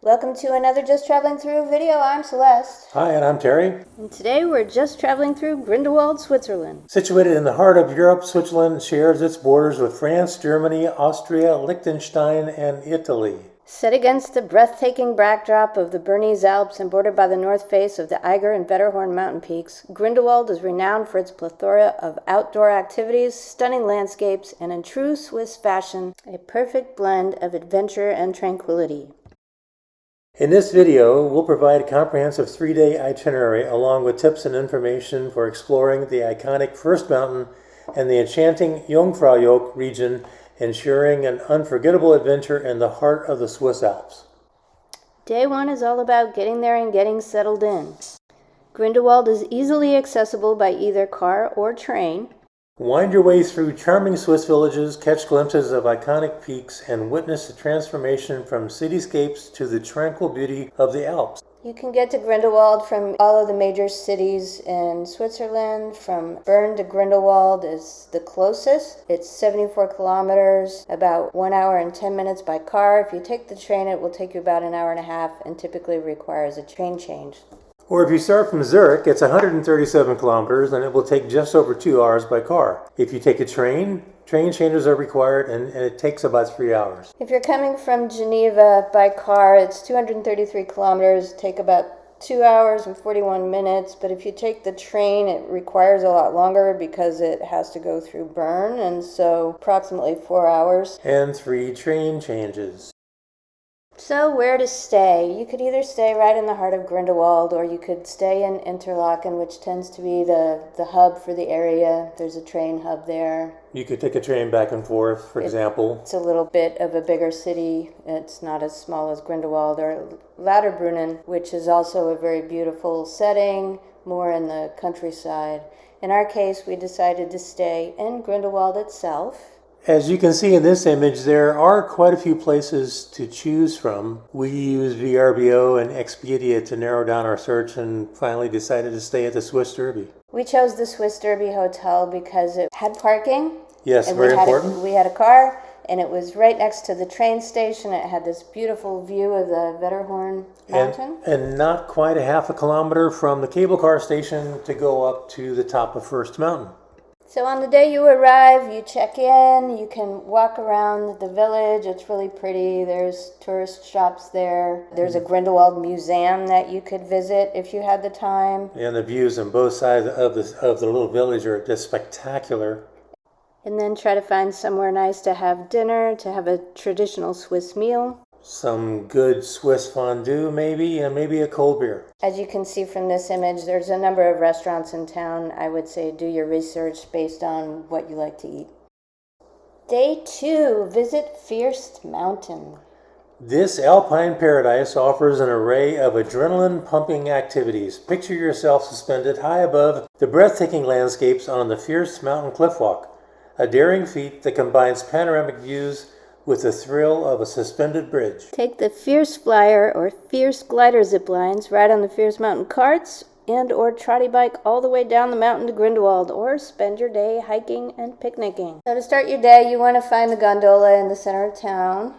Welcome to another Just Traveling Through video. I'm Celeste. Hi, and I'm Terry. And today we're just traveling through Grindelwald, Switzerland. Situated in the heart of Europe, Switzerland shares its borders with France, Germany, Austria, Liechtenstein, and Italy. Set against the breathtaking backdrop of the Bernese Alps and bordered by the north face of the Eiger and Wetterhorn mountain peaks, Grindelwald is renowned for its plethora of outdoor activities, stunning landscapes, and in true Swiss fashion, a perfect blend of adventure and tranquility. In this video, we'll provide a comprehensive 3-day itinerary along with tips and information for exploring the iconic First Mountain and the enchanting Jungfraujoch region, ensuring an unforgettable adventure in the heart of the Swiss Alps. Day 1 is all about getting there and getting settled in. Grindelwald is easily accessible by either car or train. Wind your way through charming Swiss villages, catch glimpses of iconic peaks, and witness the transformation from cityscapes to the tranquil beauty of the Alps. You can get to Grindelwald from all of the major cities in Switzerland. From Bern to Grindelwald is the closest. It's 74 kilometers, about 1 hour and 10 minutes by car. If you take the train, it will take you about an hour and a half and typically requires a train change. Or if you start from Zurich, it's 137 kilometers and it will take just over 2 hours by car. If you take a train changes are required and it takes about 3 hours. If you're coming from Geneva by car, it's 233 kilometers, take about 2 hours and 41 minutes. But if you take the train, it requires a lot longer because it has to go through Bern, and so approximately 4 hours. And 3 train changes. So where to stay? You could either stay right in the heart of Grindelwald, or you could stay in Interlaken, which tends to be the hub for the area. There's a train hub there. You could take a train back and forth, for example. It's a little bit of a bigger city. It's not as small as Grindelwald or Lauterbrunnen, which is also a very beautiful setting, more in the countryside. In our case, we decided to stay in Grindelwald itself. As you can see in this image, there are quite a few places to choose from. We used VRBO and Expedia to narrow down our search and finally decided to stay at the Swiss Derby. We chose the Swiss Derby Hotel because it had parking. Yes, very important. We had a car, and it was right next to the train station. It had this beautiful view of the Wetterhorn Mountain. And not quite a half a kilometer from the cable car station to go up to the top of First Mountain. So on the day you arrive, you check in, you can walk around the village. It's really pretty. There's tourist shops there. There's a Grindelwald museum that you could visit if you had the time. And the views on both sides of the little village are just spectacular. And then try to find somewhere nice to have dinner, to have a traditional Swiss meal. Some good Swiss fondue maybe, and maybe a cold beer. As you can see from this image, there's a number of restaurants in town. I would say do your research based on what you like to eat. Day 2, visit First Mountain. This alpine paradise offers an array of adrenaline-pumping activities. Picture yourself suspended high above the breathtaking landscapes on the First Mountain cliffwalk, a daring feat that combines panoramic views with the thrill of a suspended bridge. Take the Fierce Flyer or Fierce Glider zip lines, ride on the Fierce Mountain carts, and or trottibike all the way down the mountain to Grindelwald, or spend your day hiking and picnicking. So to start your day, you want to find the gondola in the center of town.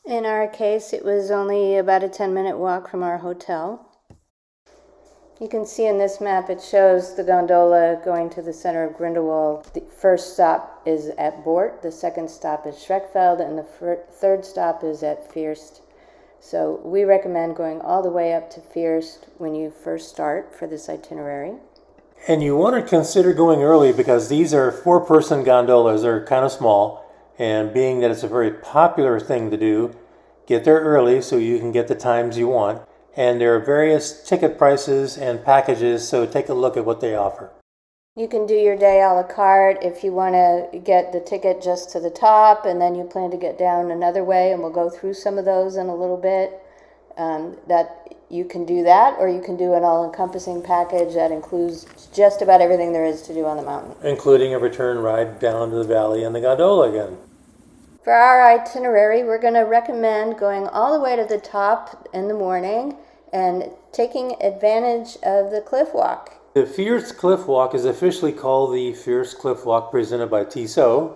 In our case, it was only about a 10-minute walk from our hotel. You can see in this map, it shows the gondola going to the center of Grindelwald. The first stop is at Bort, the second stop is Schreckfeld, and the third stop is at Fierst. So we recommend going all the way up to Fierst when you first start for this itinerary. And you want to consider going early because these are 4-person gondolas. They're kind of small, and being that it's a very popular thing to do, get there early so you can get the times you want. And there are various ticket prices and packages, so take a look at what they offer. You can do your day a la carte if you want to get the ticket just to the top and then you plan to get down another way, and we'll go through some of those in a little bit. That you can do that, or you can do an all-encompassing package that includes just about everything there is to do on the mountain. Including a return ride down to the valley and the gondola again. For our itinerary, we're going to recommend going all the way to the top in the morning and taking advantage of the cliff walk. The Fierce Cliff Walk is officially called the Fierce Cliff Walk presented by Tissot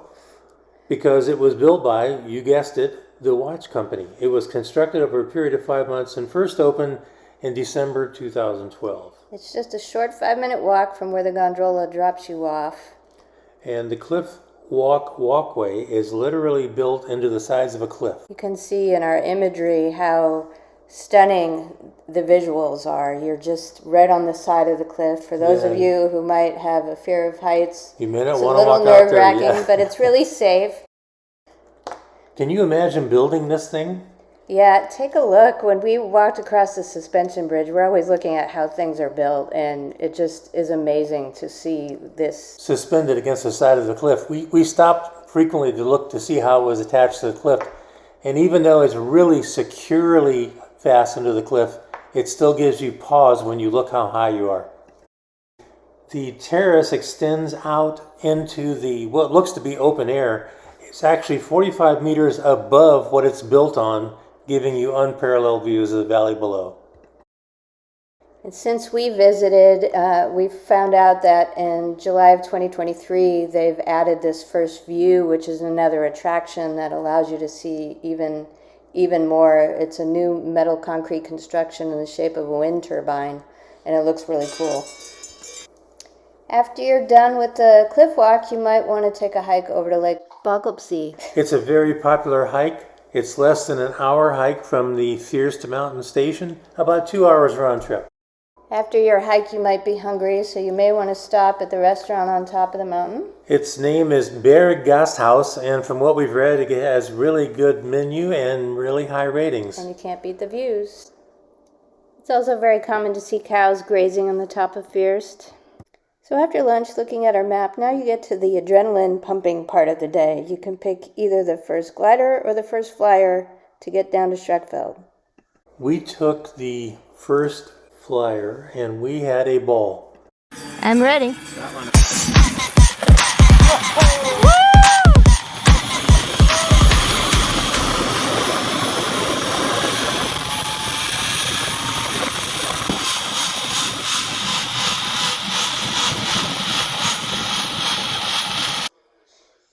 because it was built by, you guessed it, the watch company. It was constructed over a period of 5 months and first opened in December 2012. It's just a short 5-minute walk from where the gondola drops you off. And the cliff walkway is literally built into the sides of a cliff. You can see in our imagery how stunning the visuals are. You're just right on the side of the cliff. For those of you who might have a fear of heights, you may not it's want a to walk little out there, nerve-wracking, but it's really safe. Can you imagine building this thing? Yeah, take a look. When we walked across the suspension bridge, we're always looking at how things are built, and it just is amazing to see this. Suspended against the side of the cliff. We stopped frequently to look to see how it was attached to the cliff, and even though it's really securely fastened to the cliff, it still gives you pause when you look how high you are. The terrace extends out into the what looks to be open air. It's actually 45 meters above what it's built on, giving you unparalleled views of the valley below. And since we visited, we found out that in July of 2023, they've added this first view, which is another attraction that allows you to see even more. It's a new metal concrete construction in the shape of a wind turbine, and it looks really cool. After you're done with the cliff walk, you might want to take a hike over to Lake Bachalpsee. It's a very popular hike. It's less than an hour hike from the Fierce Mountain station, about 2 hours round trip. After your hike, you might be hungry, so you may want to stop at the restaurant on top of the mountain. Its name is Berg Gasthaus, and from what we've read, it has really good menu and really high ratings. And you can't beat the views. It's also very common to see cows grazing on the top of Fierce. So after lunch, looking at our map, now you get to the adrenaline pumping part of the day. You can pick either the first glider or the first flyer to get down to Schreckfeld. We took the first flyer and we had a ball. I'm ready.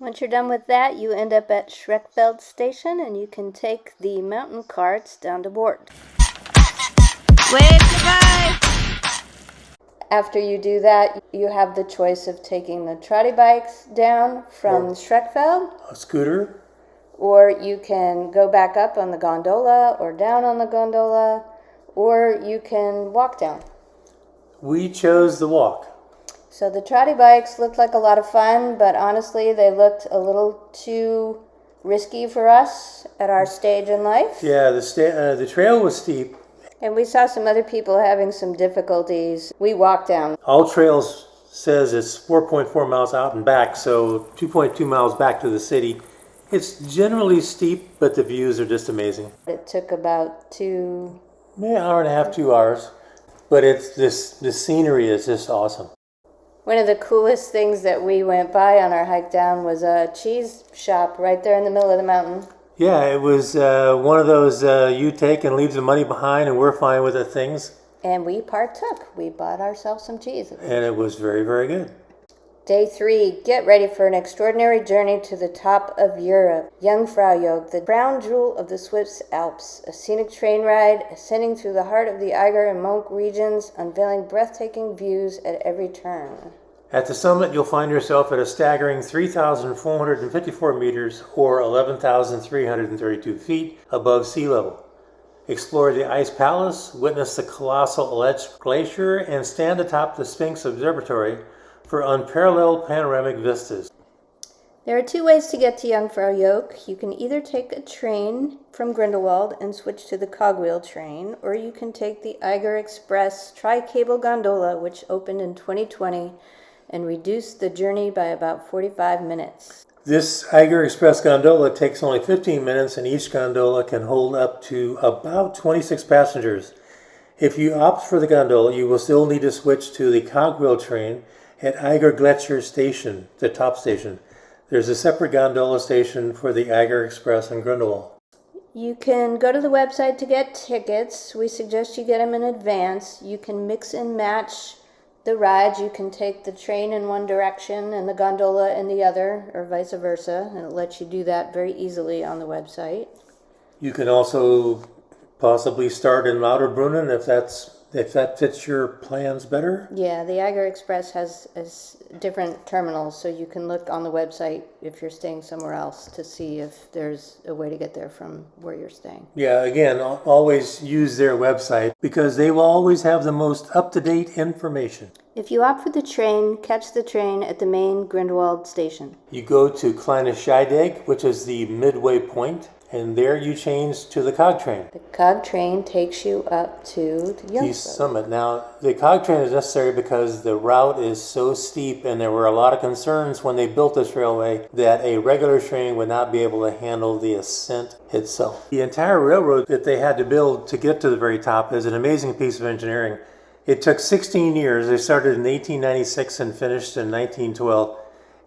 Once you're done with that, you end up at Schreckfeld Station, and you can take the mountain carts down to board. Wave goodbye! After you do that, you have the choice of taking the trottibikes down from Schreckfeld. A scooter. Or you can go back up on the gondola or down on the gondola, or you can walk down. We chose the walk. So the trottibikes looked like a lot of fun, but honestly, they looked a little too risky for us at our stage in life. Yeah, the trail was steep. And we saw some other people having some difficulties. We walked down. All Trails says it's 4.4 miles out and back, so 2.2 miles back to the city. It's generally steep, but the views are just amazing. It took about maybe an hour and a half, 2 hours. But the scenery is just awesome. One of the coolest things that we went by on our hike down was a cheese shop right there in the middle of the mountain. Yeah, it was one of those you take and leave the money behind and we're fine with the things. And we partook. We bought ourselves some cheese. And it was very, very good. Day 3, get ready for an extraordinary journey to the top of Europe. Jungfraujoch, the crown jewel of the Swiss Alps. A scenic train ride, ascending through the heart of the Eiger and Monk regions, unveiling breathtaking views at every turn. At the summit, you'll find yourself at a staggering 3,454 meters, or 11,332 feet above sea level. Explore the Ice Palace, witness the colossal Aletsch Glacier, and stand atop the Sphinx Observatory for unparalleled panoramic vistas. There are 2 ways to get to Jungfraujoch. You can either take a train from Grindelwald and switch to the cogwheel train, or you can take the Eiger Express tri-cable gondola, which opened in 2020 and reduce the journey by about 45 minutes. This Eiger Express gondola takes only 15 minutes, and each gondola can hold up to about 26 passengers. If you opt for the gondola, you will still need to switch to the cogwheel train at Eiger Gletscher Station, the top station. There's a separate gondola station for the Eiger Express in Grindelwald. You can go to the website to get tickets. We suggest you get them in advance. You can mix and match the rides. You can take the train in one direction and the gondola in the other, or vice versa, and it lets you do that very easily on the website. You can also possibly start in Lauterbrunnen if that fits your plans better. Yeah, the Eiger Express has different terminals, so you can look on the website if you're staying somewhere else to see if there's a way to get there from where you're staying. Yeah, again, always use their website because they will always have the most up-to-date information. If you opt for the train, catch the train at the main Grindelwald station. You go to Kleine Scheidegg, which is the midway point, and there you change to the cog train. The cog train takes you up to the The summit. Now, the cog train is necessary because the route is so steep, and there were a lot of concerns when they built this railway that a regular train would not be able to handle the ascent itself. The entire railroad that they had to build to get to the very top is an amazing piece of engineering. It took 16 years. They started in 1896 and finished in 1912.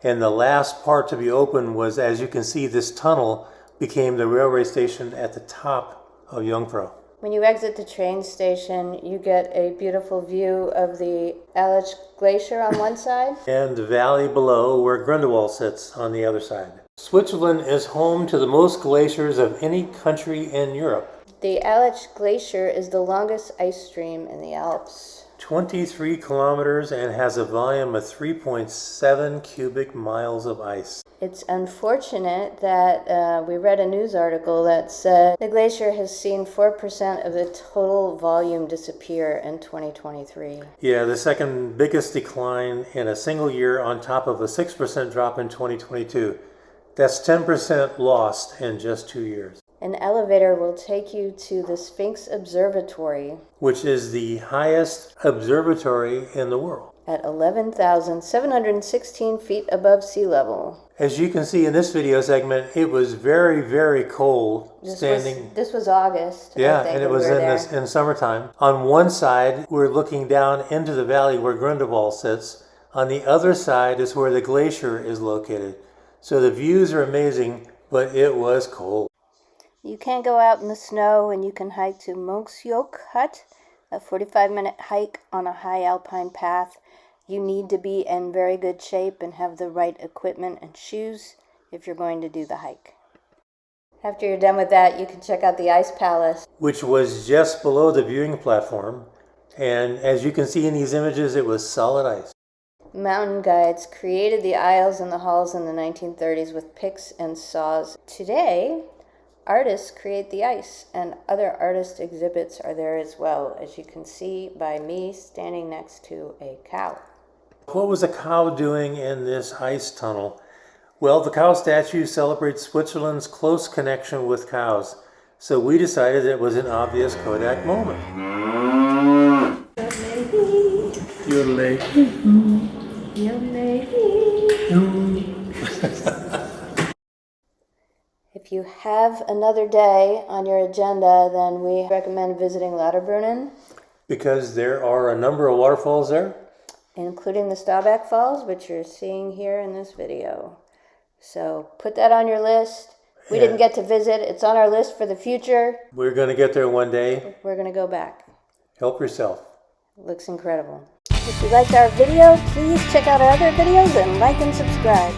And the last part to be opened was, as you can see, this tunnel became the railway station at the top of Jungfrau. When you exit the train station, you get a beautiful view of the Aletsch Glacier on one side, and the valley below where Grindelwald sits on the other side. Switzerland is home to the most glaciers of any country in Europe. The Aletsch Glacier is the longest ice stream in the Alps. 23 kilometers and has a volume of 3.7 cubic miles of ice. It's unfortunate that we read a news article that said the glacier has seen 4% of the total volume disappear in 2023. Yeah, the second biggest decline in a single year on top of a 6% drop in 2022. That's 10% lost in just 2 years. An elevator will take you to the Sphinx Observatory, which is the highest observatory in the world, at 11,716 feet above sea level. As you can see in this video segment, it was very, very cold standing. This was August. Yeah, and it was in summertime. On one side, we're looking down into the valley where Grindelwald sits. On the other side is where the glacier is located. So the views are amazing, but it was cold. You can go out in the snow, and you can hike to Monksjoch Hut, a 45-minute hike on a high alpine path. You need to be in very good shape and have the right equipment and shoes if you're going to do the hike. After you're done with that, you can check out the Ice Palace, which was just below the viewing platform. And as you can see in these images, it was solid ice. Mountain guides created the aisles and the halls in the 1930s with picks and saws. Today, artists create the ice, and other artist exhibits are there as well, as you can see by me standing next to a cow. What was a cow doing in this ice tunnel? Well, the cow statue celebrates Switzerland's close connection with cows, so we decided it was an obvious Kodak moment. Yodelay. If you have another day on your agenda, then we recommend visiting Lauterbrunnen, because there are a number of waterfalls there, including the Staubach Falls, which you're seeing here in this video. So put that on your list. We didn't get to visit. It's on our list for the future. We're going to get there one day. We're going to go back. Help yourself. It looks incredible. If you liked our video, please check out our other videos and like and subscribe.